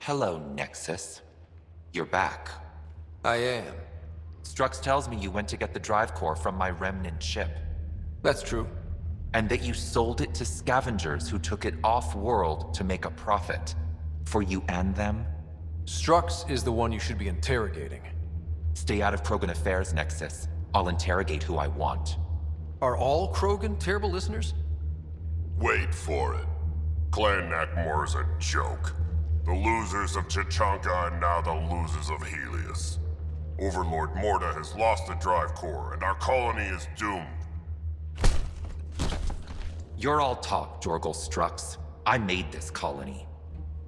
Hello, Nexus. You're back. I am. Strux tells me you went to get the drive core from my remnant ship. That's true. And that you sold it to scavengers who took it off-world to make a profit. For you and them? Strux is the one you should be interrogating. Stay out of Krogan affairs, Nexus. I'll interrogate who I want. Are all Krogan terrible listeners? Wait for it. Clan Nakmor is a joke. The losers of Chichanka and now the losers of Helios. Overlord Morda has lost the drive core, and our colony is doomed. You're all talk, Jorgal Strux. I made this colony.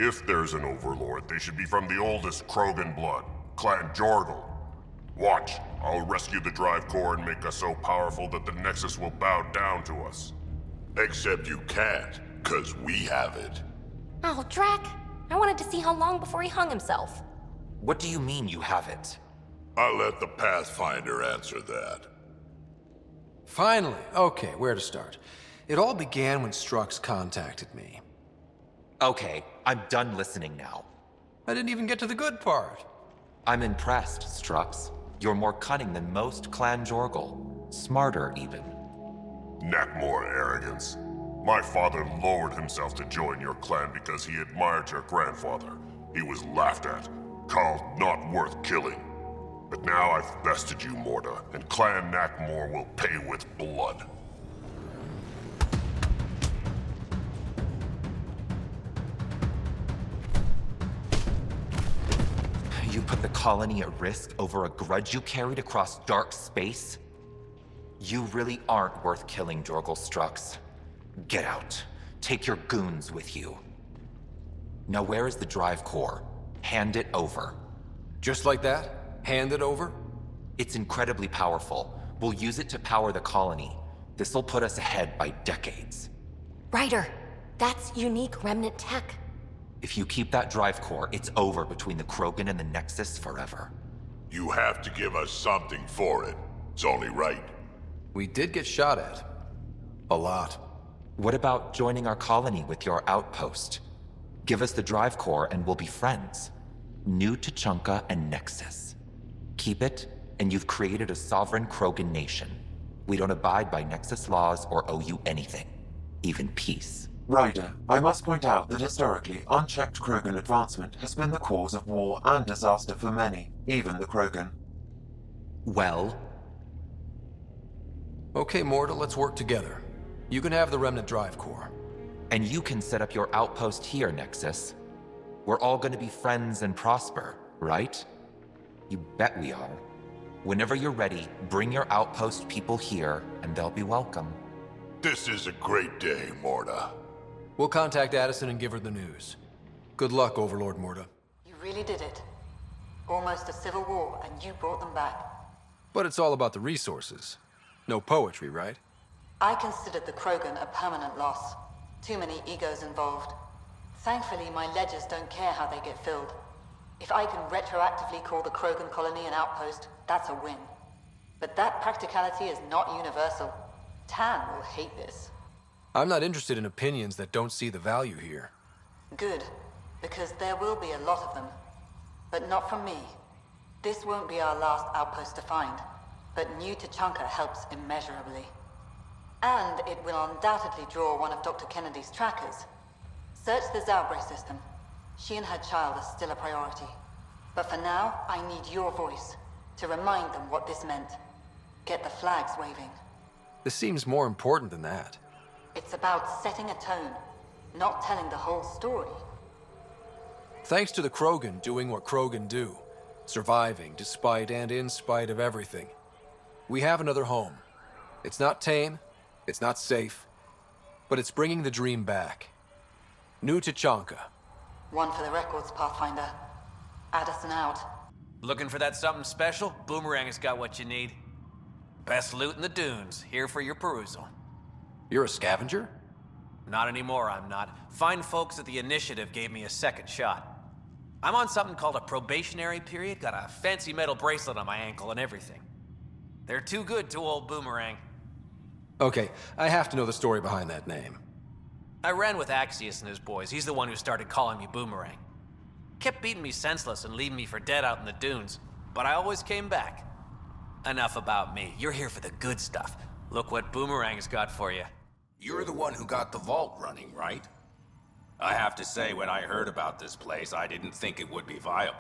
If there's an overlord, they should be from the oldest Krogan blood, Clan Jorgal. Watch, I'll rescue the drive core and make us so powerful that the Nexus will bow down to us. Except you can't, 'cause we have it. Oh, Drac. I wanted to see how long before he hung himself. What do you mean you have it? I'll let the Pathfinder answer that. Finally. Okay, where to start? It all began when Strux contacted me. Okay, I'm done listening now. I didn't even get to the good part. I'm impressed, Strux. You're more cunning than most Clan Jorgal. Smarter, even. Nakmor arrogance. My father lowered himself to join your clan because he admired your grandfather. He was laughed at, called not worth killing. But now I've bested you, Morda, and Clan Nakmor will pay with blood. You put the colony at risk over a grudge you carried across dark space? You really aren't worth killing, Jorgal Strux. Get out. Take your goons with you. Now where is the drive core? Hand it over. Just like that? Hand it over? It's incredibly powerful. We'll use it to power the colony. This'll put us ahead by decades. Ryder, that's unique remnant tech. If you keep that drive core, it's over between the Krogan and the Nexus forever. You have to give us something for it. It's only right. We did get shot at. A lot. What about joining our colony with your outpost? Give us the drive core and we'll be friends. New Tachanka and Nexus. Keep it, and you've created a sovereign Krogan nation. We don't abide by Nexus laws or owe you anything. Even peace. Ryder, I must point out that historically, unchecked Krogan advancement has been the cause of war and disaster for many, even the Krogan. Well? Okay, Morda, let's work together. You can have the remnant drive core. And you can set up your outpost here, Nexus. We're all gonna be friends and prosper, right? You bet we are. Whenever you're ready, bring your outpost people here, and they'll be welcome. This is a great day, Morda. We'll contact Addison and give her the news. Good luck, Overlord Morda. You really did it. Almost a civil war, and you brought them back. But it's all about the resources. No poetry, right? I considered the Krogan a permanent loss. Too many egos involved. Thankfully, my ledgers don't care how they get filled. If I can retroactively call the Krogan colony an outpost, that's a win. But that practicality is not universal. Tan will hate this. I'm not interested in opinions that don't see the value here. Good, because there will be a lot of them. But not from me. This won't be our last outpost to find, but New Tachanka helps immeasurably. And it will undoubtedly draw one of Dr. Kennedy's trackers. Search the Zaubre system. She and her child are still a priority. But for now, I need your voice to remind them what this meant. Get the flags waving. This seems more important than that. It's about setting a tone, not telling the whole story. Thanks to the Krogan doing what Krogan do. Surviving despite and in spite of everything. We have another home. It's not tame, it's not safe, but it's bringing the dream back. New Tachanka. One for the records, Pathfinder. Addison out. Looking for that something special? Boomerang has got what you need. Best loot in the dunes, here for your perusal. You're a scavenger? Not anymore, I'm not. Fine folks at the Initiative gave me a second shot. I'm on something called a probationary period, got a fancy metal bracelet on my ankle and everything. They're too good to old Boomerang. Okay, I have to know the story behind that name. I ran with Axius and his boys. He's the one who started calling me Boomerang. Kept beating me senseless and leaving me for dead out in the dunes, but I always came back. Enough about me. You're here for the good stuff. Look what Boomerang's got for you. You're the one who got the vault running, right? I have to say, when I heard about this place, I didn't think it would be viable.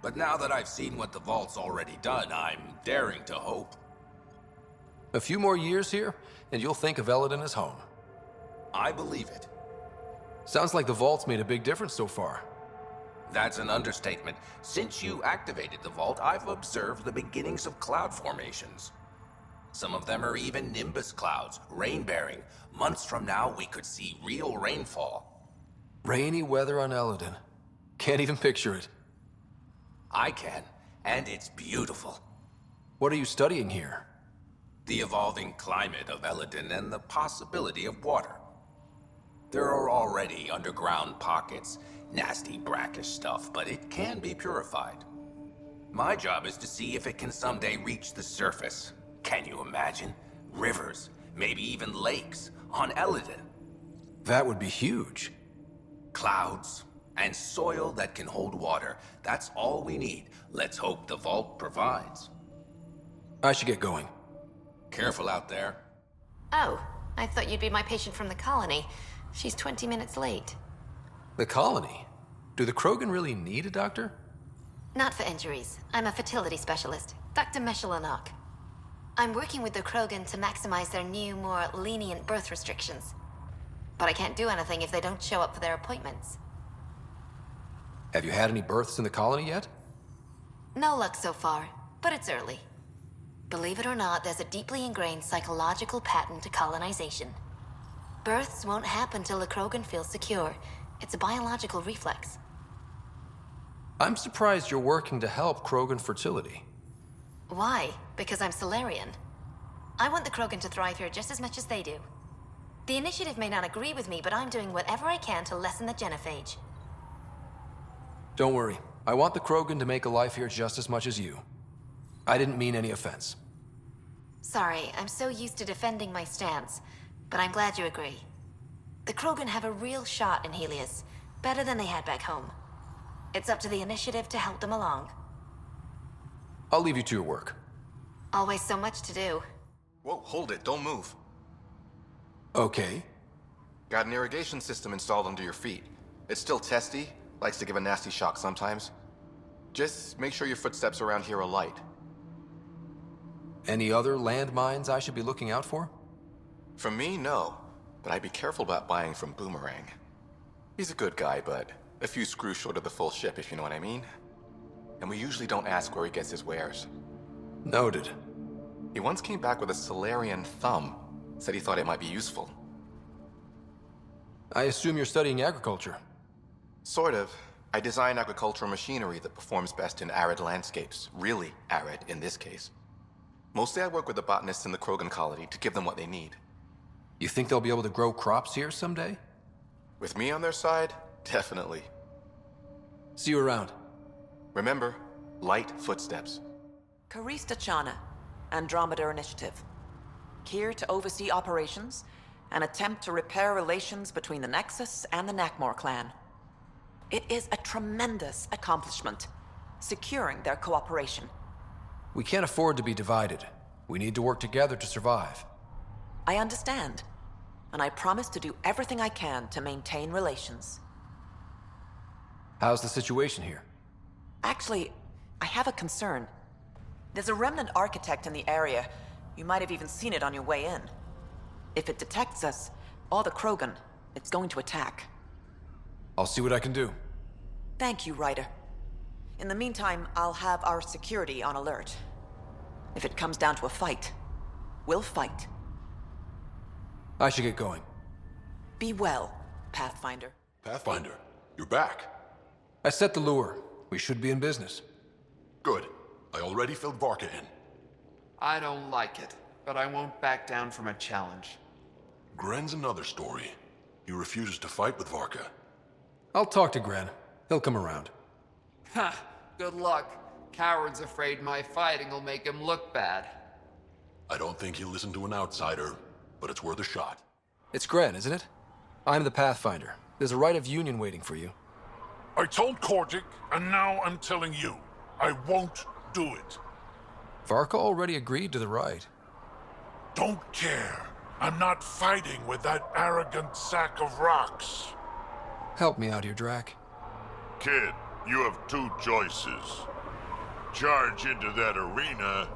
But now that I've seen what the vault's already done, I'm daring to hope. A few more years here, and you'll think of Eladin as home. I believe it. Sounds like the vault's made a big difference so far. That's an understatement. Since you activated the vault, I've observed the beginnings of cloud formations. Some of them are even nimbus clouds, rain-bearing. Months from now, we could see real rainfall. Rainy weather on Eladin. Can't even picture it. I can, and it's beautiful. What are you studying here? The evolving climate of Eladin and the possibility of water. There are already underground pockets, nasty brackish stuff, but it can be purified. My job is to see if it can someday reach the surface. Can you imagine? Rivers, maybe even lakes, on Eladin. That would be huge. Clouds, and soil that can hold water. That's all we need. Let's hope the vault provides. I should get going. Careful out there. Oh, I thought you'd be my patient from the colony. She's 20 minutes late. The colony? Do the Krogan really need a doctor? Not for injuries. I'm a fertility specialist, Dr. Meshalanok. I'm working with the Krogan to maximize their new, more lenient birth restrictions. But I can't do anything if they don't show up for their appointments. Have you had any births in the colony yet? No luck so far, but it's early. Believe it or not, there's a deeply ingrained psychological pattern to colonization. Births won't happen till the Krogan feels secure. It's a biological reflex. I'm surprised you're working to help Krogan fertility. Why? Because I'm Solarian. I want the Krogan to thrive here just as much as they do. The Initiative may not agree with me, but I'm doing whatever I can to lessen the genophage. Don't worry. I want the Krogan to make a life here just as much as you. I didn't mean any offense. Sorry, I'm so used to defending my stance, but I'm glad you agree. The Krogan have a real shot in Helios, better than they had back home. It's up to the Initiative to help them along. I'll leave you to your work. Always so much to do. Whoa, hold it, don't move. Okay. Got an irrigation system installed under your feet. It's still testy, likes to give a nasty shock sometimes. Just make sure your footsteps around here are light. Any other landmines I should be looking out for? From me, no. But I'd be careful about buying from Boomerang. He's a good guy, but a few screws short of the full ship, if you know what I mean. And we usually don't ask where he gets his wares. Noted. He once came back with a Solarian thumb. Said he thought it might be useful. I assume you're studying agriculture. Sort of. I design agricultural machinery that performs best in arid landscapes. Really arid, in this case. Mostly I work with the botanists in the Krogan colony to give them what they need. You think they'll be able to grow crops here someday? With me on their side, definitely. See you around. Remember, light footsteps. Karista Chana, Andromeda Initiative. Here to oversee operations and attempt to repair relations between the Nexus and the Nakmor clan. It is a tremendous accomplishment, securing their cooperation. We can't afford to be divided. We need to work together to survive. I understand, and I promise to do everything I can to maintain relations. How's the situation here? Actually, I have a concern. There's a remnant architect in the area. You might have even seen it on your way in. If it detects us, or the Krogan, it's going to attack. I'll see what I can do. Thank you, Rite. In the meantime, I'll have our security on alert. If it comes down to a fight, we'll fight. I should get going. Be well, Pathfinder. Pathfinder, you're back. I set the lure. We should be in business. Good. I already filled Varka in. I don't like it, but I won't back down from a challenge. Gren's another story. He refuses to fight with Varka. I'll talk to Gren. He'll come around. Ha! Good luck. Coward's afraid my fighting will make him look bad. I don't think he'll listen to an outsider, but it's worth a shot. It's Gren, isn't it? I'm the Pathfinder. There's a Rite of Union waiting for you. I told Kortik, and now I'm telling you. I won't do it. Varka already agreed to the Rite. Don't care. I'm not fighting with that arrogant sack of rocks. Help me out here, Drac. Kid, you have two choices. Charge into that arena,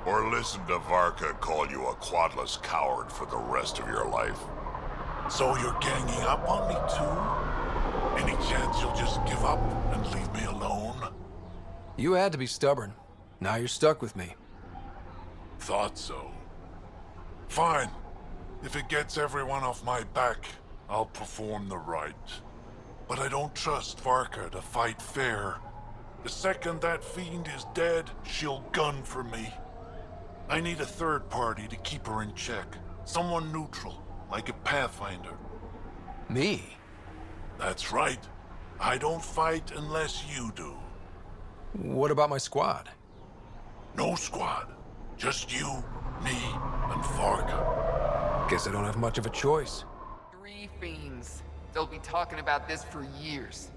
or listen to Varka call you a quadless coward for the rest of your life. So you're ganging up on me too? Any chance you'll just give up and leave me alone? You had to be stubborn. Now you're stuck with me. Thought so. Fine. If it gets everyone off my back, I'll perform the rite. But I don't trust Varka to fight fair. The second that fiend is dead, she'll gun for me. I need a third party to keep her in check. Someone neutral, like a Pathfinder. Me? That's right. I don't fight unless you do. What about my squad? No squad. Just you, me, and Varka. Guess I don't have much of a choice. 3 fiends. They'll be talking about this for years.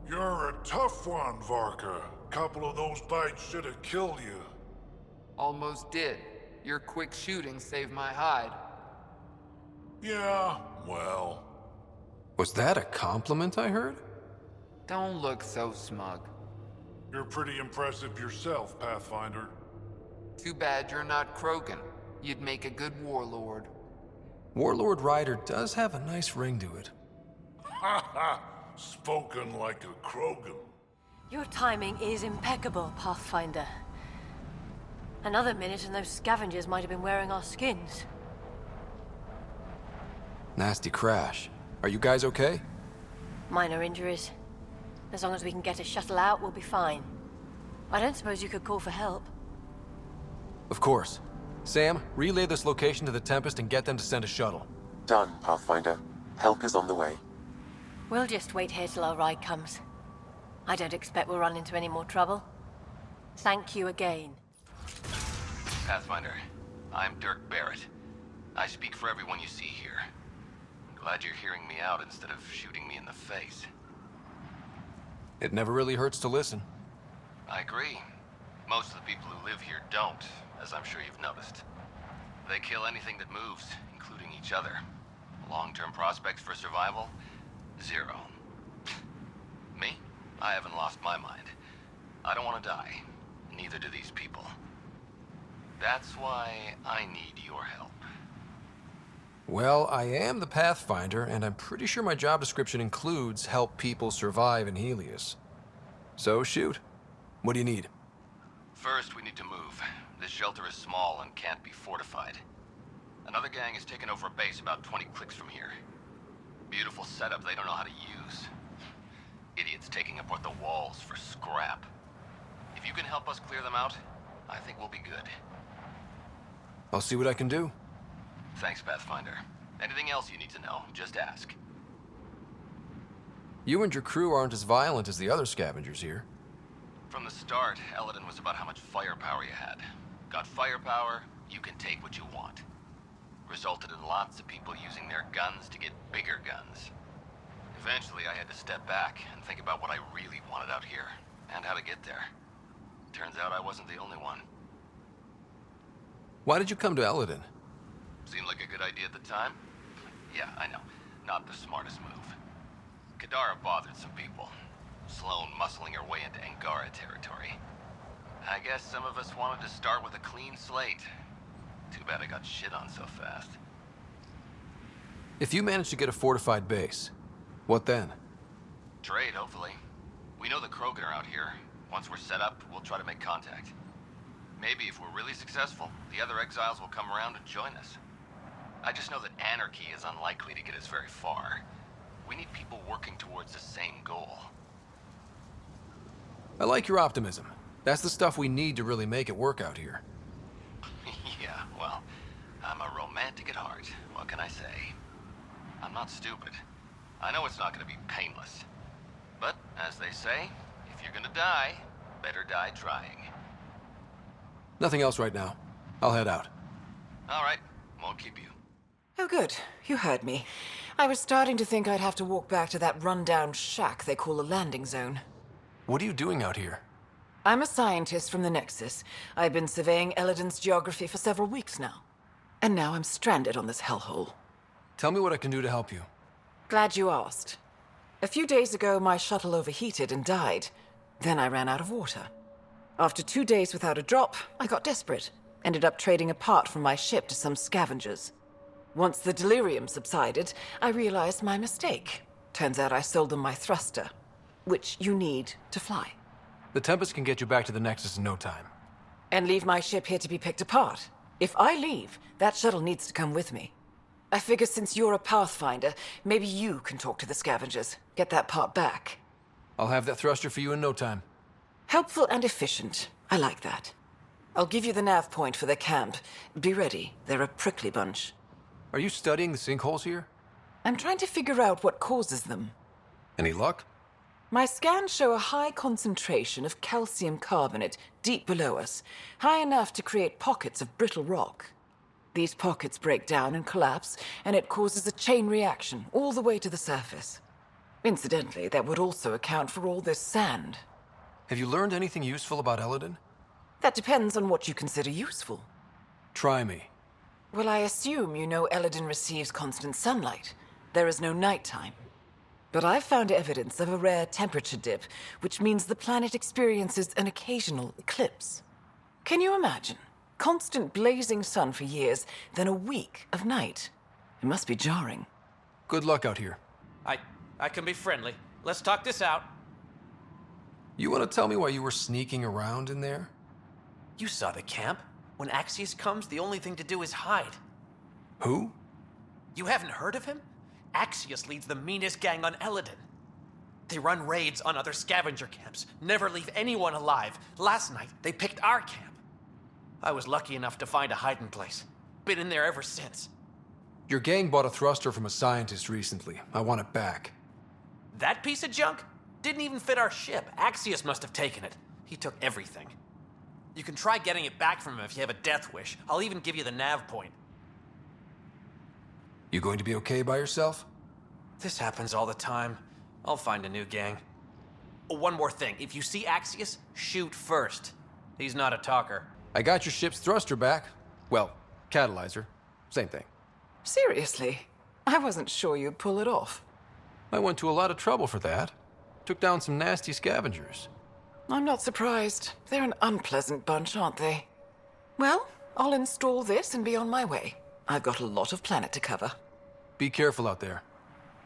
You're a tough one, Varka. Couple of those bites should have killed you. Almost did. Your quick shooting saved my hide. Yeah, well. Was that a compliment I heard? Don't look so smug. You're pretty impressive yourself, Pathfinder. Too bad you're not Krogan. You'd make a good warlord. Warlord Ryder does have a nice ring to it. Ha ha! Spoken like a Krogan. Your timing is impeccable, Pathfinder. Another minute and those scavengers might have been wearing our skins. Nasty crash. Are you guys okay? Minor injuries. As long as we can get a shuttle out, we'll be fine. I don't suppose you could call for help. Of course. Sam, relay this location to the Tempest and get them to send a shuttle. Done, Pathfinder. Help is on the way. We'll just wait here till our ride comes. I don't expect we'll run into any more trouble. Thank you again. Pathfinder, I'm Dirk Barrett. I speak for everyone you see here. Glad you're hearing me out instead of shooting me in the face. It never really hurts to listen. I agree. Most of the people who live here don't, as I'm sure you've noticed. They kill anything that moves, including each other. Long-term prospects for survival? 0. Me? I haven't lost my mind. I don't want to die. Neither do these people. That's why I need your help. Well, I am the Pathfinder, and I'm pretty sure my job description includes help people survive in Helios. So shoot. What do you need? First, we need to move. This shelter is small and can't be fortified. Another gang has taken over a base about 20 clicks from here. Beautiful setup they don't know how to use. Idiots taking apart the walls for scrap. If you can help us clear them out, I think we'll be good. I'll see what I can do. Thanks, Pathfinder. Anything else you need to know, just ask. You and your crew aren't as violent as the other scavengers here. From the start, Eladin was about how much firepower you had. Got firepower, you can take what you want. Resulted in lots of people using their guns to get bigger guns. Eventually, I had to step back and think about what I really wanted out here, and how to get there. Turns out I wasn't the only one. Why did you come to Eladin? Seemed like a good idea at the time? Yeah, I know. Not the smartest move. Kadara bothered some people. Sloane muscling her way into Angara territory. I guess some of us wanted to start with a clean slate. Too bad I got shit on so fast. If you manage to get a fortified base, what then? Trade, hopefully. We know the Krogan are out here. Once we're set up, we'll try to make contact. Maybe if we're really successful, the other exiles will come around and join us. I just know that anarchy is unlikely to get us very far. We need people working towards the same goal. I like your optimism. That's the stuff we need to really make it work out here. Yeah, well, I'm a romantic at heart. What can I say? I'm not stupid. I know it's not going to be painless. But, as they say, if you're gonna die, better die trying. Nothing else right now. I'll head out. All right, won't keep you. Oh, good. You heard me. I was starting to think I'd have to walk back to that rundown shack they call a landing zone. What are you doing out here? I'm a scientist from the Nexus. I've been surveying Eladin's geography for several weeks now. And now I'm stranded on this hellhole. Tell me what I can do to help you. Glad you asked. A few days ago, my shuttle overheated and died. Then I ran out of water. After 2 days without a drop, I got desperate. Ended up trading a part from my ship to some scavengers. Once the delirium subsided, I realized my mistake. Turns out I sold them my thruster, which you need to fly. The Tempest can get you back to the Nexus in no time. And leave my ship here to be picked apart. If I leave, that shuttle needs to come with me. I figure since you're a Pathfinder, maybe you can talk to the scavengers. Get that part back. I'll have that thruster for you in no time. Helpful and efficient. I like that. I'll give you the nav point for their camp. Be ready. They're a prickly bunch. Are you studying the sinkholes here? I'm trying to figure out what causes them. Any luck? My scans show a high concentration of calcium carbonate deep below us, high enough to create pockets of brittle rock. These pockets break down and collapse, and it causes a chain reaction all the way to the surface. Incidentally, that would also account for all this sand. Have you learned anything useful about Eladin? That depends on what you consider useful. Try me. Well, I assume you know Eladin receives constant sunlight. There is no nighttime. But I've found evidence of a rare temperature dip, which means the planet experiences an occasional eclipse. Can you imagine? Constant blazing sun for years, then a week of night. It must be jarring. Good luck out here. I can be friendly. Let's talk this out. You want to tell me why you were sneaking around in there? You saw the camp. When Axius comes, the only thing to do is hide. Who? You haven't heard of him? Axius leads the meanest gang on Eladin. They run raids on other scavenger camps, never leave anyone alive. Last night, they picked our camp. I was lucky enough to find a hiding place. Been in there ever since. Your gang bought a thruster from a scientist recently. I want it back. That piece of junk? Didn't even fit our ship. Axius must have taken it. He took everything. You can try getting it back from him if you have a death wish. I'll even give you the nav point. You going to be okay by yourself? This happens all the time. I'll find a new gang. Oh, one more thing. If you see Axius, shoot first. He's not a talker. I got your ship's thruster back. Well, catalyzer. Same thing. Seriously? I wasn't sure you'd pull it off. I went to a lot of trouble for that. Took down some nasty scavengers. I'm not surprised. They're an unpleasant bunch, aren't they? Well, I'll install this and be on my way. I've got a lot of planet to cover. Be careful out there.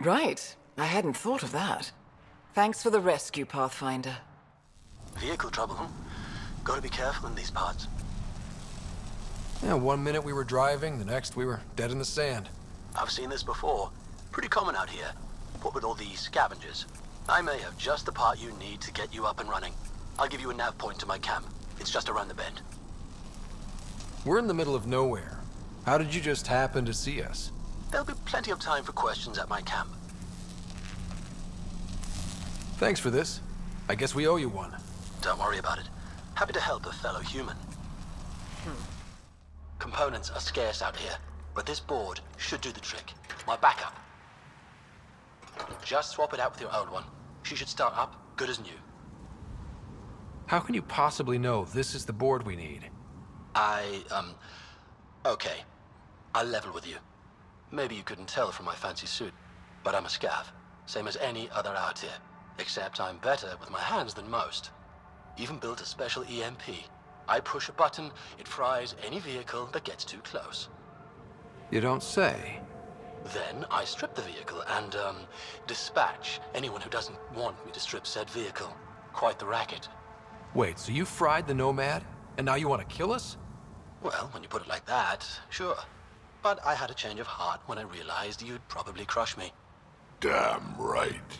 Right. I hadn't thought of that. Thanks for the rescue, Pathfinder. Vehicle trouble, huh? Gotta be careful in these parts. Yeah, 1 minute we were driving, the next we were dead in the sand. I've seen this before. Pretty common out here. What with all these scavengers. I may have just the part you need to get you up and running. I'll give you a nav point to my camp. It's just around the bend. We're in the middle of nowhere. How did you just happen to see us? There'll be plenty of time for questions at my camp. Thanks for this. I guess we owe you one. Don't worry about it. Happy to help a fellow human. Components are scarce out here, but this board should do the trick. My backup. Just swap it out with your old one. She should start up good as new. How can you possibly know this is the board we need? Okay. I'll level with you. Maybe you couldn't tell from my fancy suit, but I'm a scav. Same as any other out here. Except I'm better with my hands than most. Even built a special EMP. I push a button, it fries any vehicle that gets too close. You don't say. Then I strip the vehicle and, dispatch anyone who doesn't want me to strip said vehicle. Quite the racket. Wait, so you fried the Nomad, and now you want to kill us? Well, when you put it like that, sure. But I had a change of heart when I realized you'd probably crush me. Damn right.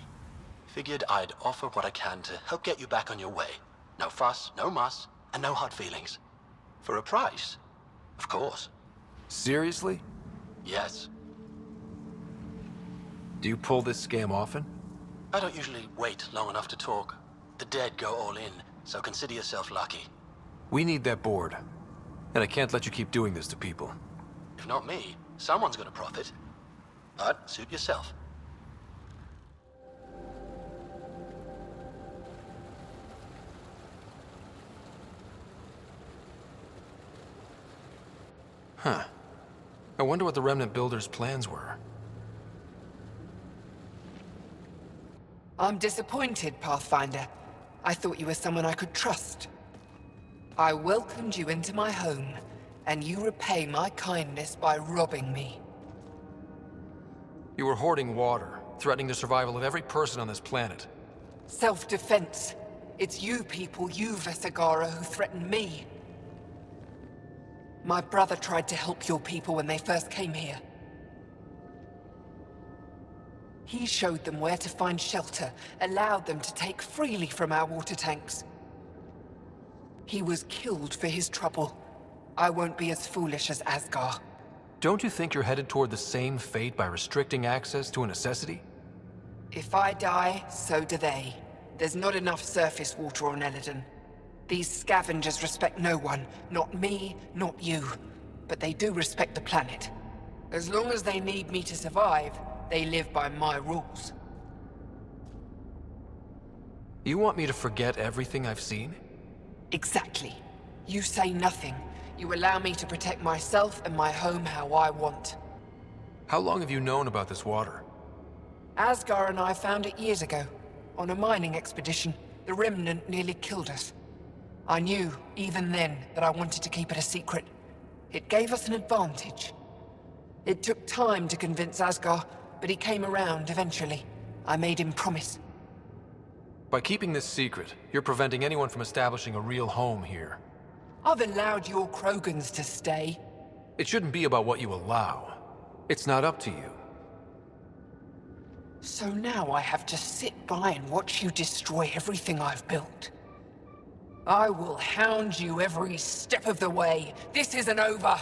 Figured I'd offer what I can to help get you back on your way. No fuss, no muss, and no hard feelings. For a price, of course. Seriously? Yes. Do you pull this scam often? I don't usually wait long enough to talk. The dead go all in, so consider yourself lucky. We need that board. And I can't let you keep doing this to people. If not me, Someone's gonna profit. But suit yourself. Huh. I wonder what the Remnant Builders' plans were. I'm disappointed, Pathfinder. I thought you were someone I could trust. I welcomed you into my home, and you repay my kindness by robbing me. You were hoarding water, threatening the survival of every person on this planet. Self-defense. It's you people, you Vesagara, who threatened me. My brother tried to help your people when they first came here. He showed them where to find shelter, allowed them to take freely from our water tanks. He was killed for his trouble. I won't be as foolish as Asgar. Don't you think you're headed toward the same fate by restricting access to a necessity? If I die, so do they. There's not enough surface water on Eladon. These scavengers respect no one. Not me, not you. But they do respect the planet. As long as they need me to survive, they live by my rules. You want me to forget everything I've seen? Exactly. You say nothing. You allow me to protect myself and my home how I want. How long have you known about this water? Asgar and I found it years ago. On a mining expedition, the Remnant nearly killed us. I knew, even then, that I wanted to keep it a secret. It gave us an advantage. It took time to convince Asgar, but he came around eventually. I made him promise. By keeping this secret, you're preventing anyone from establishing a real home here. I've allowed your Krogans to stay. It shouldn't be about what you allow. It's not up to you. So now I have to sit by and watch you destroy everything I've built. I will hound you every step of the way. This isn't over.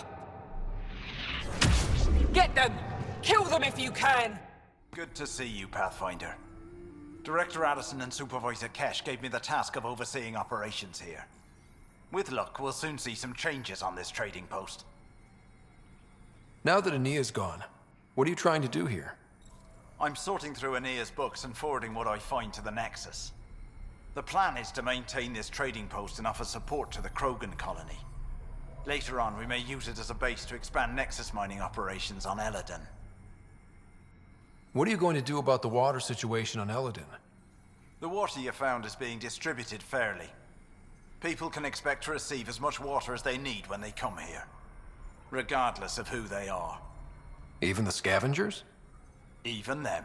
Get them! Kill them if you can! Good to see you, Pathfinder. Director Addison and Supervisor Kesh gave me the task of overseeing operations here. With luck, we'll soon see some changes on this trading post. Now that Aenea's gone, what are you trying to do here? I'm sorting through Aenea's books and forwarding what I find to the Nexus. The plan is to maintain this trading post and offer support to the Krogan colony. Later on, we may use it as a base to expand Nexus mining operations on Eladon. What are you going to do about the water situation on Eladon? The water you found is being distributed fairly. People can expect to receive as much water as they need when they come here, regardless of who they are. Even the scavengers? Even them.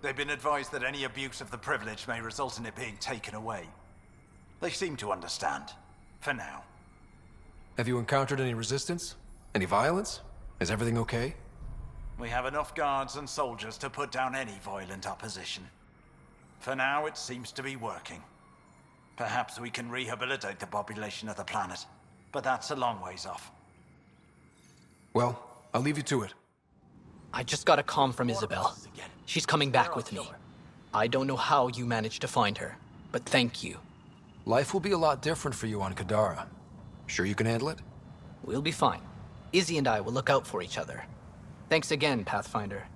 They've been advised that any abuse of the privilege may result in it being taken away. They seem to understand, for now. Have you encountered any resistance? Any violence? Is everything okay? We have enough guards and soldiers to put down any violent opposition. For now, it seems to be working. Perhaps we can rehabilitate the population of the planet, but that's a long ways off. Well, I'll leave you to it. I just got a comm from Isabel. She's coming back with me. I don't know how you managed to find her, but thank you. Life will be a lot different for you on Kadara. Sure you can handle it? We'll be fine. Izzy and I will look out for each other. Thanks again, Pathfinder.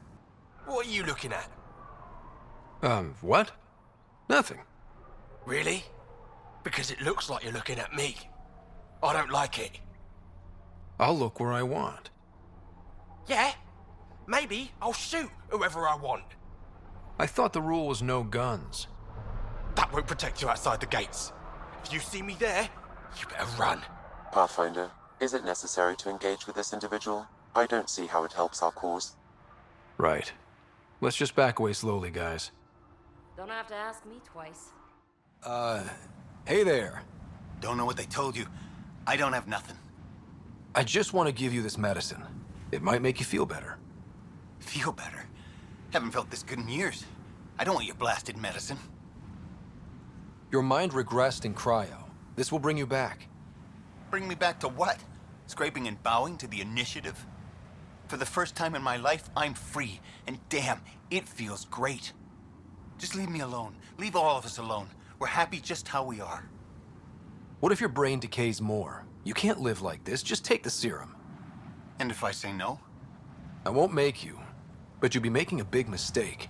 What are you looking at? What? Nothing. Really? Because it looks like you're looking at me. I don't like it. I'll look where I want. Yeah? Maybe I'll shoot whoever I want. I thought the rule was no guns. That won't protect you outside the gates. If you see me there, you better run. Pathfinder, is it necessary to engage with this individual? I don't see how it helps our cause. Right. Let's just back away slowly, guys. Don't have to ask me twice. Hey there. Don't know what they told you. I don't have nothing. I just want to give you this medicine. It might make you feel better. Feel better? Haven't felt this good in years. I don't want your blasted medicine. Your mind regressed in cryo. This will bring you back. Bring me back to what? Scraping and bowing to the initiative? For the first time in my life, I'm free. And damn, it feels great. Just leave me alone. Leave all of us alone. We're happy just how we are. What if your brain decays more? You can't live like this. Just take the serum. And if I say no? I won't make you, but you'd be making a big mistake.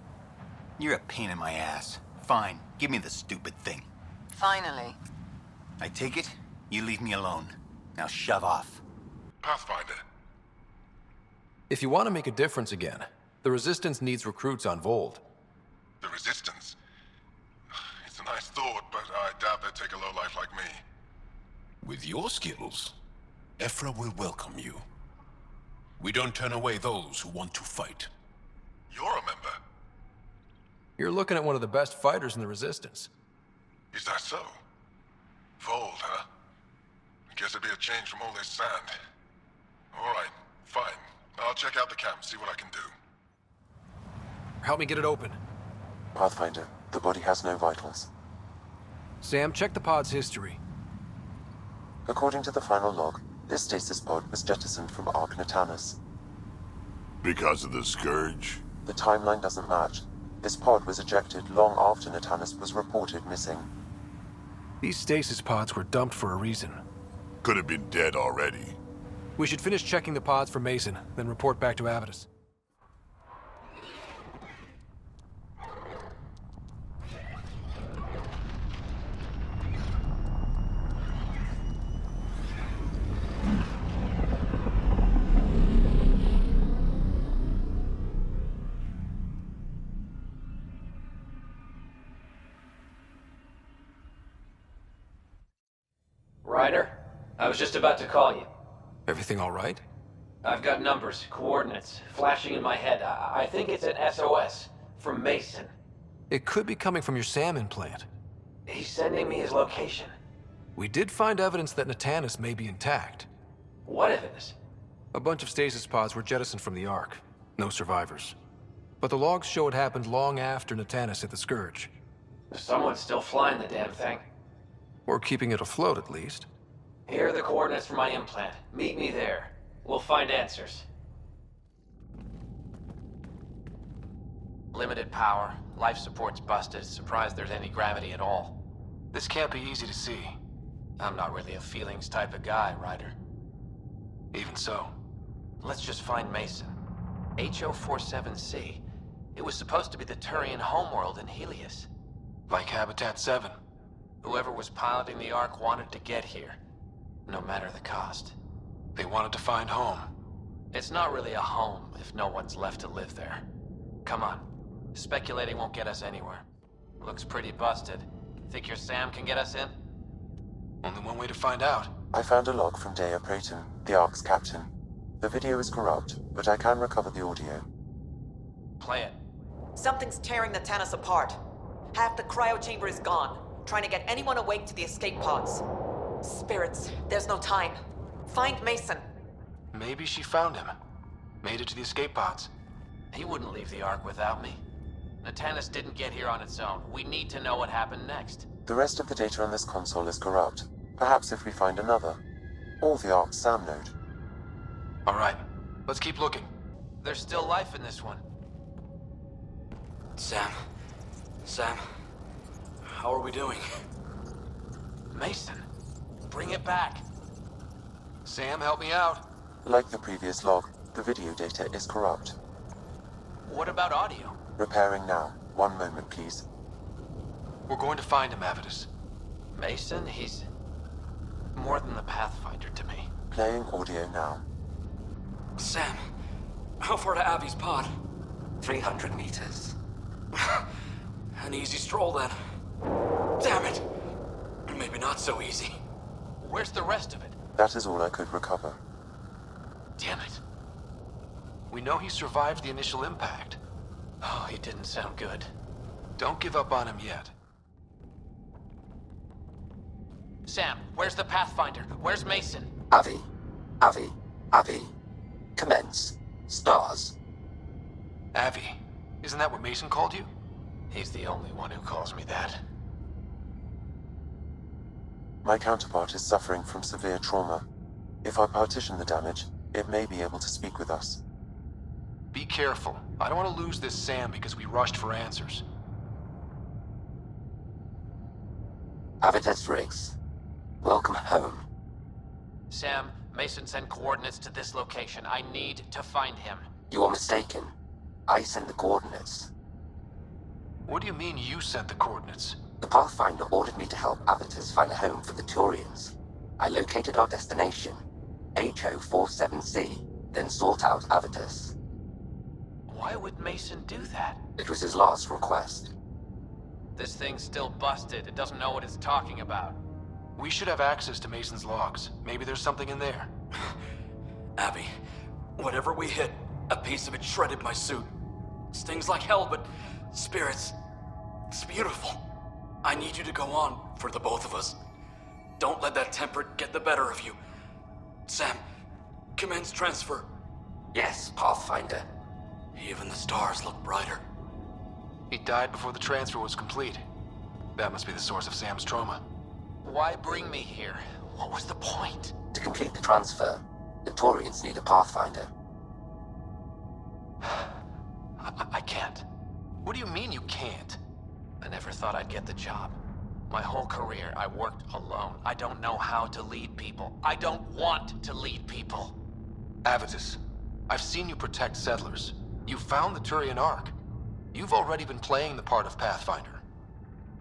You're a pain in my ass. Fine, give me the stupid thing. Finally. I take it, you leave me alone. Now shove off. Pathfinder. If you want to make a difference again, the Resistance needs recruits on Vold. The Resistance? It's a nice thought, but I doubt they'd take a lowlife like me. With your skills, Ephra will welcome you. We don't turn away those who want to fight. You're a member. You're looking at one of the best fighters in the Resistance. Is that so? Vold, huh? I guess it'd be a change from all this sand. All right, fine. I'll check out the camp, see what I can do. Help me get it open. Pathfinder, the body has no vitals. Sam, check the pod's history. According to the final log, this stasis pod was jettisoned from Ark Natanus. Because of the Scourge? The timeline doesn't match. This pod was ejected long after Natanus was reported missing. These stasis pods were dumped for a reason. Could have been dead already. We should finish checking the pods for Mason, then report back to Avitus. Ryder, I was just about to call you. Everything all right? I've got numbers, coordinates, flashing in my head. I think it's an SOS from Mason. It could be coming from your salmon plant. He's sending me his location. We did find evidence that Natanus may be intact. What evidence? A bunch of stasis pods were jettisoned from the Ark. No survivors. But the logs show it happened long after Natanus hit the Scourge. Someone's still flying the damn thing. Or keeping it afloat, at least. Here are the coordinates for my implant. Meet me there. We'll find answers. Limited power. Life support's busted. Surprised there's any gravity at all. This can't be easy to see. I'm not really a feelings type of guy, Ryder. Even so. Let's just find Mason. HO47C. It was supposed to be the Turian homeworld in Helios. Like Habitat 7. Whoever was piloting the Ark wanted to get here. No matter the cost. They wanted to find home. It's not really a home if no one's left to live there. Come on. Speculating won't get us anywhere. Looks pretty busted. Think your Sam can get us in? Only one way to find out. I found a log from Dea Praeton, the Ark's captain. The video is corrupt, but I can recover the audio. Play it. Something's tearing the Natanus apart. Half the cryo chamber is gone, trying to get anyone awake to the escape pods. Spirits, there's no time. Find Mason. Maybe she found him. Made it to the escape pods. He wouldn't leave the Ark without me. Natanus didn't get here on its own. We need to know what happened next. The rest of the data on this console is corrupt. Perhaps if we find another. Or the Ark's SAM node. Alright, let's keep looking. There's still life in this one. Sam, how are we doing? Mason, bring it back. Sam, help me out. Like the previous log, the video data is corrupt. What about audio? Repairing now. 1 moment, please. We're going to find him, Avitus. Mason, he's more than the Pathfinder to me. Playing audio now. Sam, how far to Abby's pod? 300 meters. An easy stroll then. Damn it! Maybe not so easy. Where's the rest of it? That is all I could recover. Damn it. We know he survived the initial impact. Oh, he didn't sound good. Don't give up on him yet. Sam, where's the Pathfinder? Where's Mason? Avi. Commence. Stars. Avi. Isn't that what Mason called you? He's the only one who calls me that. My counterpart is suffering from severe trauma. If I partition the damage, it may be able to speak with us. Be careful. I don't want to lose this Sam because we rushed for answers. Avitus Riggs. Welcome home. Sam, Mason sent coordinates to this location. I need to find him. You are mistaken. I sent the coordinates. What do you mean you sent the coordinates? The Pathfinder ordered me to help Avitus find a home for the Turians. I located our destination, HO47C, then sought out Avitus. Why would Mason do that? It was his last request. This thing's still busted. It doesn't know what it's talking about. We should have access to Mason's logs. Maybe there's something in there. Abby, whatever we hit, a piece of it shredded my suit. Stings like hell, but spirits, it's beautiful. I need you to go on for the both of us. Don't let that temperate get the better of you. Sam, commence transfer. Yes, Pathfinder. Even the stars look brighter. He died before the transfer was complete. That must be the source of Sam's trauma. Why bring me here? What was the point? To complete the transfer, the Turians need a Pathfinder. I can't. What do you mean you can't? I never thought I'd get the job. My whole career, I worked alone. I don't know how to lead people. I don't want to lead people. Avitus, I've seen you protect settlers. You found the Turian Ark. You've already been playing the part of Pathfinder.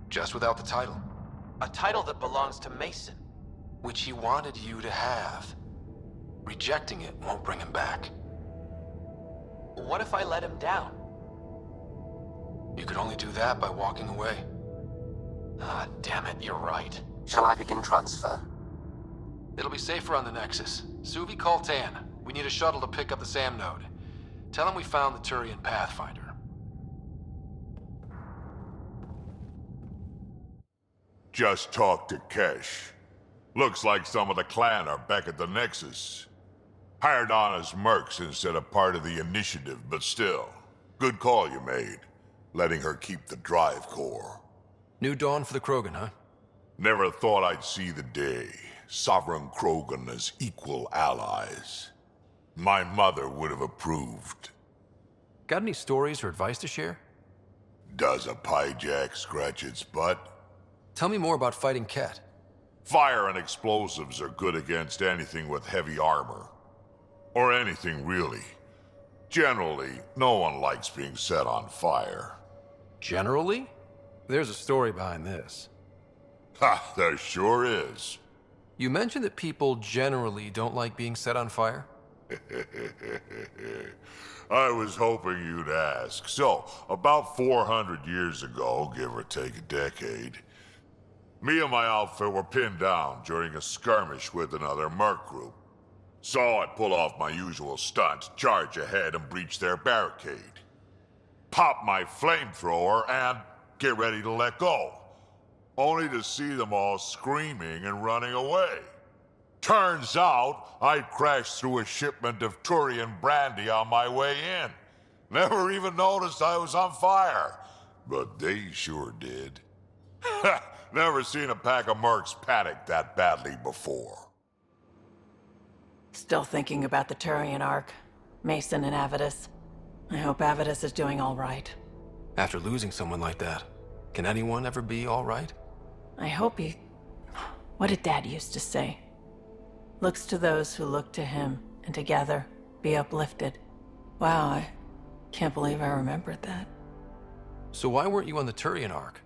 Just without the title. A title that belongs to Mason. Which he wanted you to have. Rejecting it won't bring him back. What if I let him down? You could only do that by walking away. Ah, damn it, you're right. Shall I begin transfer? It'll be safer on the Nexus. Suvi, call Tan. We need a shuttle to pick up the SAM node. Tell him we found the Turian Pathfinder. Just talked to Kesh. Looks like some of the clan are back at the Nexus. Hired on as mercs instead of part of the initiative, but still. Good call you made, letting her keep the drive core. New dawn for the Krogan, huh? Never thought I'd see the day. Sovereign Krogan as equal allies. My mother would have approved. Got any stories or advice to share? Does a pyjak scratch its butt? Tell me more about fighting Ket. Fire and explosives are good against anything with heavy armor. Or anything, really. Generally, no one likes being set on fire. Generally? There's a story behind this. Ha, there sure is. You mentioned that people generally don't like being set on fire? I was hoping you'd ask. So, about 400 years ago, give or take a decade, me and my outfit were pinned down during a skirmish with another merc group. So I pull off my usual stunt, charge ahead and breach their barricade. Pop my flamethrower and get ready to let go. Only to see them all screaming and running away. Turns out, I'd crashed through a shipment of Turian brandy on my way in. Never even noticed I was on fire. But they sure did. Never seen a pack of mercs panic that badly before. Still thinking about the Turian Ark. Mason and Avitus. I hope Avitus is doing all right. After losing someone like that, can anyone ever be all right? I hope he... What did Dad used to say? Looks to those who look to him, and together be uplifted. Wow, I can't believe I remembered that. So why weren't you on the Turian Ark?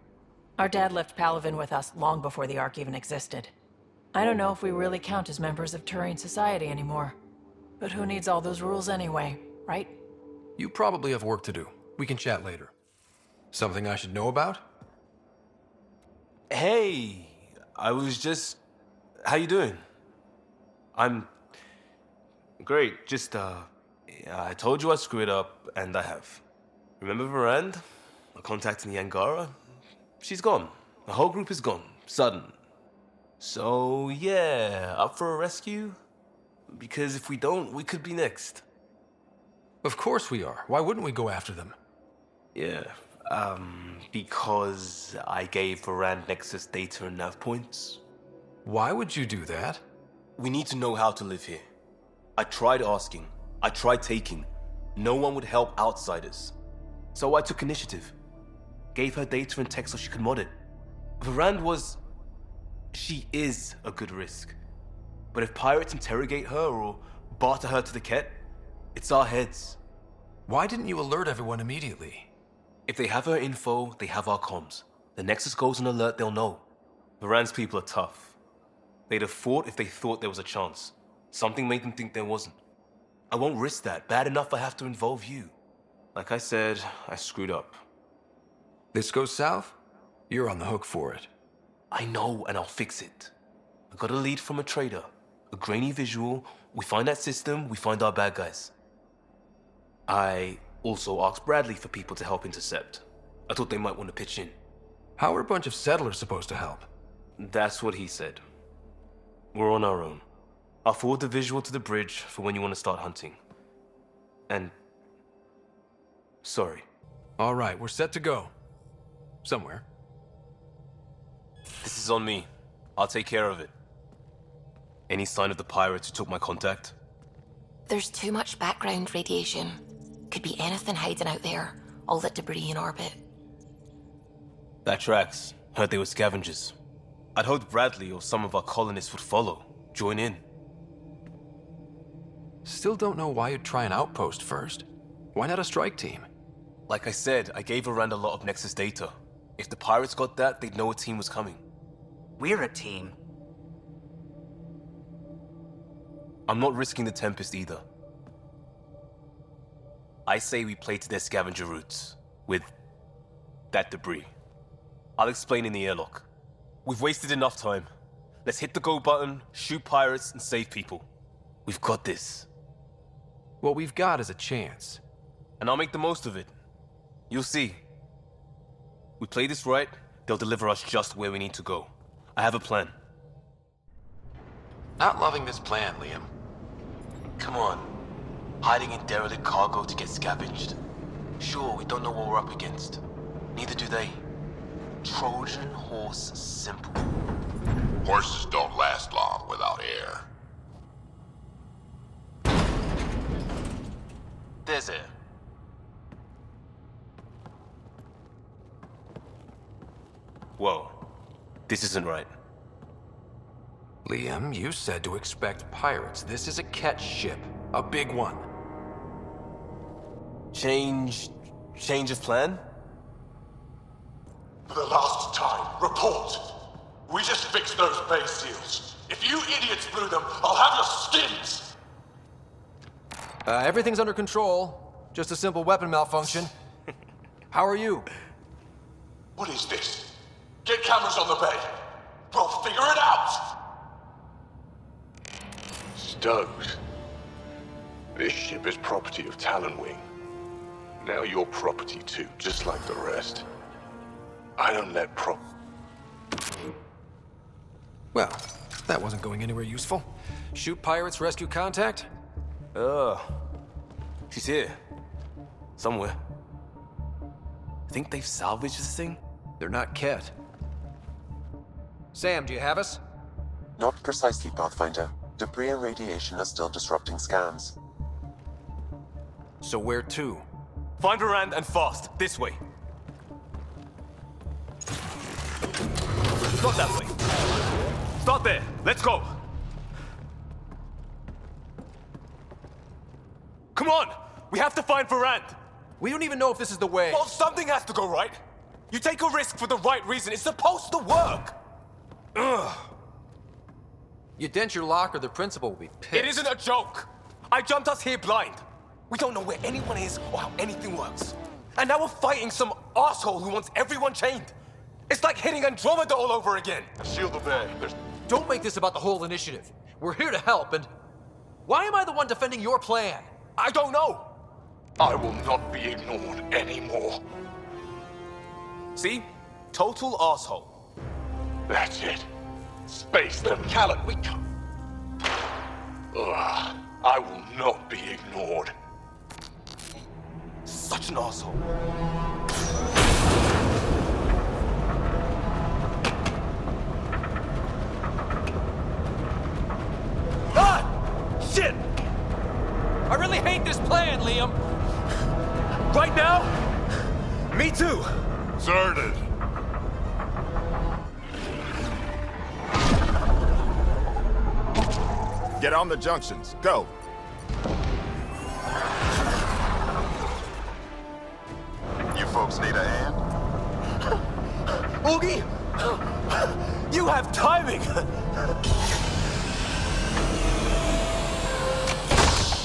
Our dad left Palavin with us long before the Ark even existed. I don't know if we really count as members of Turian society anymore. But who needs all those rules anyway, right? You probably have work to do. We can chat later. Something I should know about? Hey, I was just... How you doing? I'm... great, just, I told you I'd screw it up, and I have. Remember Varand? I contacted the Angara? She's gone. The whole group is gone. Sudden. So, yeah, up for a rescue? Because if we don't, we could be next. Of course we are. Why wouldn't we go after them? Yeah, because I gave Varand Nexus data and nav points. Why would you do that? We need to know how to live here. I tried asking. I tried taking. No one would help outsiders. So I took initiative. Gave her data and tech so she could mod it. Varand was... She is a good risk. But if pirates interrogate her or barter her to the Ket, it's our heads. Why didn't you alert everyone immediately? If they have our info, they have our comms. The Nexus goes on alert, they'll know. Varan's people are tough. They'd have fought if they thought there was a chance. Something made them think there wasn't. I won't risk that. Bad enough I have to involve you. Like I said, I screwed up. This goes south? You're on the hook for it. I know, and I'll fix it. I got a lead from a trader. A grainy visual. We find that system, we find our bad guys. I also asked Bradley for people to help intercept. I thought they might want to pitch in. How are a bunch of settlers supposed to help? That's what he said. We're on our own. I'll forward the visual to the bridge for when you want to start hunting. And... sorry. All right, we're set to go. Somewhere. This is on me. I'll take care of it. Any sign of the pirates who took my contact? There's too much background radiation. Could be anything hiding out there. All that debris in orbit. That tracks. Heard they were scavengers. I'd hoped Bradley or some of our colonists would follow. Join in. Still don't know why you'd try an outpost first. Why not a strike team? Like I said, I gave Varan a lot of Nexus data. If the pirates got that, they'd know a team was coming. We're a team. I'm not risking the Tempest either. I say we play to their scavenger routes. With... that debris. I'll explain in the airlock. We've wasted enough time. Let's hit the go button, shoot pirates, and save people. We've got this. What we've got is a chance. And I'll make the most of it. You'll see. We play this right, they'll deliver us just where we need to go. I have a plan. Not loving this plan, Liam. Come on. Hiding in derelict cargo to get scavenged. Sure, we don't know what we're up against. Neither do they. Trojan horse simple. Horses don't last long without air. There's air. Whoa. This isn't right. Liam, you said to expect pirates. This is a catch ship. A big one. Change of plan? For the last time, report. We just fixed those base seals. If you idiots blew them, I'll have your skins! Everything's under control. Just a simple weapon malfunction. How are you? What is this? Get cameras on the bay. We'll figure it out! Stoked. This ship is property of Talonwing. Now you're property too, just like the rest. I don't let Well, that wasn't going anywhere useful. Shoot pirates, rescue contact? She's here. Somewhere. Think they've salvaged this thing? They're not Ket. Sam, do you have us? Not precisely, Pathfinder. Debris and radiation are still disrupting scans. So where to? Find Varan and fast. This way. Not that way. Start there. Let's go. Come on! We have to find Varan! We don't even know if this is the way. Well, something has to go right. You take a risk for the right reason. It's supposed to work. Ugh. You dent your locker, the principal will be pissed. It isn't a joke. I jumped us here blind. We don't know where anyone is or how anything works. And now we're fighting some asshole who wants everyone chained. It's like hitting Andromeda all over again. Seal the bay. Don't make this about the whole initiative. We're here to help, and... Why am I the one defending your plan? I don't know. I will not be ignored anymore. See? Total asshole. That's it. Space them, Callan. We can't. Ugh. I will not be ignored. Such an asshole. Ah! Shit! I really hate this plan, Liam. Right now? Me too. Started. Get on the junctions. Go. folks need a hand? Oogie! You have timing!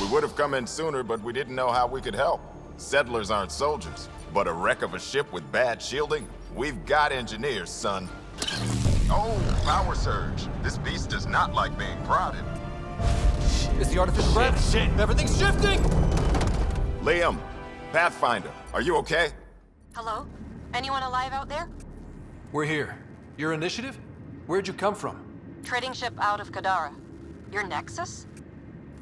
We would have come in sooner, but we didn't know how we could help. Settlers aren't soldiers, but a wreck of a ship with bad shielding? We've got engineers, son. Oh, power surge. This beast does not like being prodded. It's the artificial gravity. Shit! Everything's shifting! Liam, Pathfinder, are you okay? Hello? Anyone alive out there? We're here. Your initiative? Where'd you come from? Trading ship out of Kadara. Your Nexus?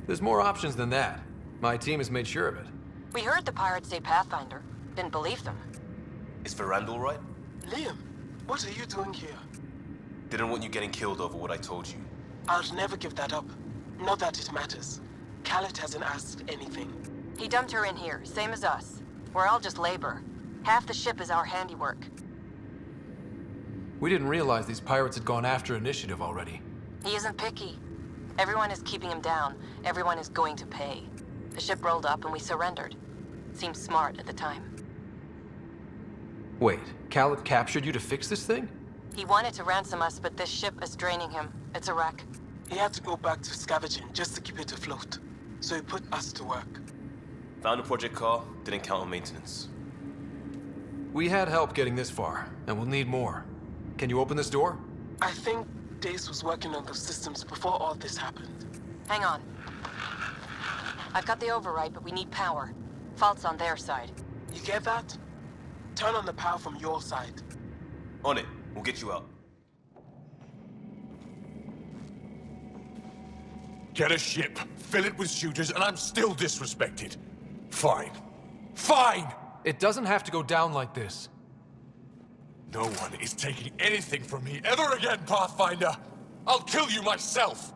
There's more options than that. My team has made sure of it. We heard the pirates say Pathfinder. Didn't believe them. Is Ferrandal right? Liam, what are you doing here? Didn't want you getting killed over what I told you. I'll never give that up. Not that it matters. Khaled hasn't asked anything. He dumped her in here, same as us. We're all just labor. Half the ship is our handiwork. We didn't realize these pirates had gone after initiative already. He isn't picky. Everyone is keeping him down. Everyone is going to pay. The ship rolled up and we surrendered. Seemed smart at the time. Wait, Khaled captured you to fix this thing? He wanted to ransom us, but this ship is draining him. It's a wreck. He had to go back to scavenging just to keep it afloat. So he put us to work. Found a project car, didn't count on maintenance. We had help getting this far, and we'll need more. Can you open this door? I think Dace was working on those systems before all this happened. Hang on. I've got the override, but we need power. Fault's on their side. You get that? Turn on the power from your side. On it. We'll get you out. Get a ship, fill it with shooters, and I'm still disrespected. Fine. Fine! It doesn't have to go down like this. No one is taking anything from me ever again, Pathfinder! I'll kill you myself!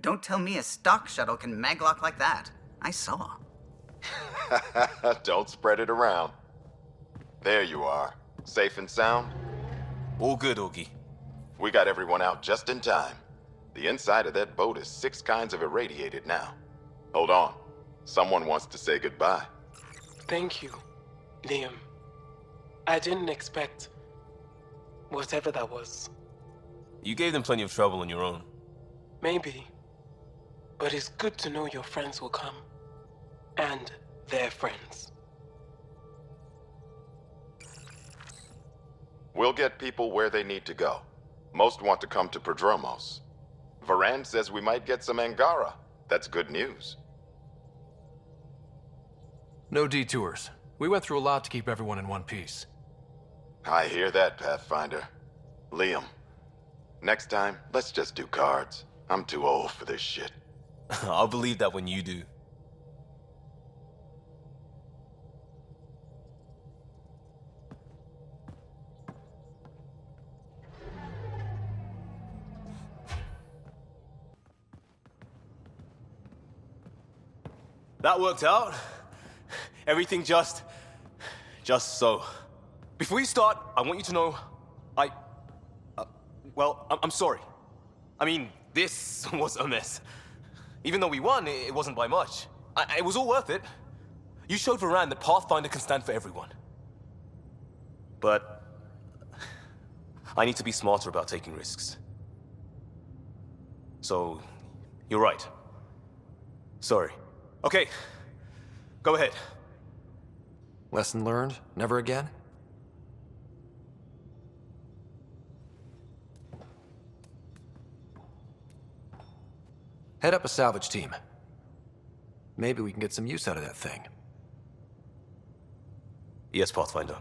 Don't tell me a stock shuttle can maglock like that. I saw. Don't spread it around. There you are. Safe and sound? All good, Oogie. We got everyone out just in time. The inside of that boat is 6 kinds of irradiated now. Hold on. Someone wants to say goodbye. Thank you, Liam. I didn't expect whatever that was. You gave them plenty of trouble on your own. Maybe. But it's good to know your friends will come. And their friends. We'll get people where they need to go. Most want to come to Prodromos. Varan says we might get some Angara. That's good news. No detours. We went through a lot to keep everyone in one piece. I hear that, Pathfinder. Liam, next time, let's just do cards. I'm too old for this shit. I'll believe that when you do. That worked out. Everything just so. Before you start, I want you to know, I'm sorry. I mean, this was a mess. Even though we won, it wasn't by much. It was all worth it. You showed Varan that Pathfinder can stand for everyone. But I need to be smarter about taking risks. So, you're right. Sorry. Okay, go ahead. Lesson learned? Never again? Head up a salvage team. Maybe we can get some use out of that thing. Yes, Pathfinder.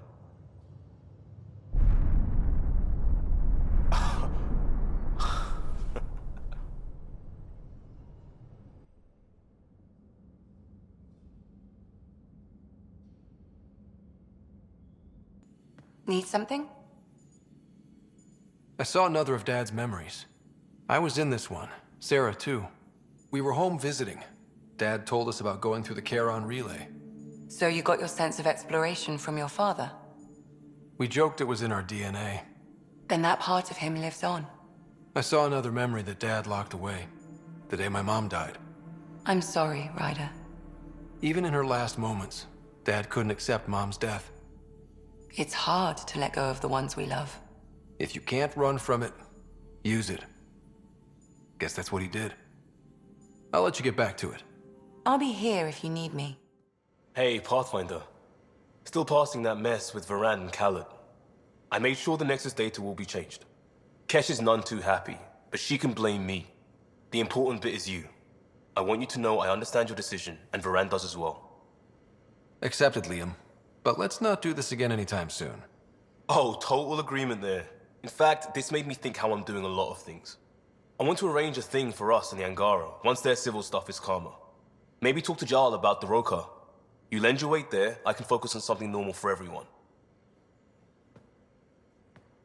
Need something? I saw another of Dad's memories. I was in this one. Sarah, too. We were home visiting. Dad told us about going through the Charon relay. So you got your sense of exploration from your father? We joked it was in our DNA. Then that part of him lives on. I saw another memory that Dad locked away, the day my mom died. I'm sorry, Ryder. Even in her last moments, Dad couldn't accept Mom's death. It's hard to let go of the ones we love. If you can't run from it, use it. Guess that's what he did. I'll let you get back to it. I'll be here if you need me. Hey, Pathfinder. Still passing that mess with Varan and Khaled. I made sure the Nexus data will be changed. Kesh is none too happy, but she can blame me. The important bit is you. I want you to know I understand your decision, and Varan does as well. Accepted, Liam. But let's not do this again anytime soon. Oh, total agreement there. In fact, this made me think how I'm doing a lot of things. I want to arrange a thing for us and the Angara once their civil stuff is calmer. Maybe talk to Jarl about the Roka. You lend your weight there, I can focus on something normal for everyone.